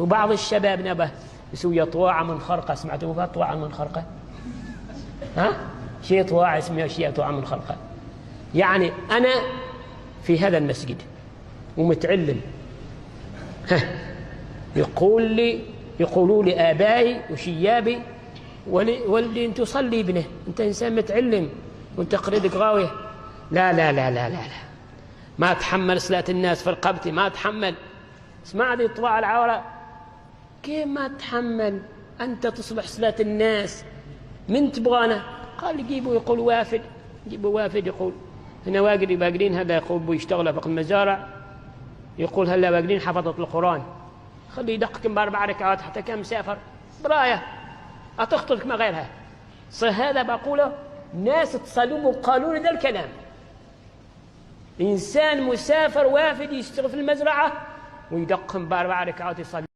وبعض الشباب نبه يسوي طواعة من خرقة. سمعتوا بها طواعة من خرقة؟ ها؟ شيء طواعة اسمها شيء طواعة من خرقة. يعني أنا في هذا المسجد ومتعلم، يقولوا لي آبائي وشيابي واللي أنت تصلي ابنه، أنت إنسان متعلم وأنت قريدك غاوية. لا لا لا لا لا لا، ما أتحمل صلاة الناس في رقبتي، ما أتحمل. اسمع لي طواع العورة، كيف ما تحمل أنت تصلح صلاة الناس؟ من تبغانا؟ قال جيبوا، يقول وافد، جيبوا وافد يقول هنا واقرين، هذا يقول بيشتغل في المزارع، يقول هلا واقرين حفظت القرآن، خليه يدقق بأربع ركعات حتى كان مسافر براية أتخطلك ما غيرها. هذا بقوله ناس تصلوا وقالوا لي ذا الكلام. إنسان مسافر وافد يشتغل في المزرعة ويدقق بأربع ركعات يصلي.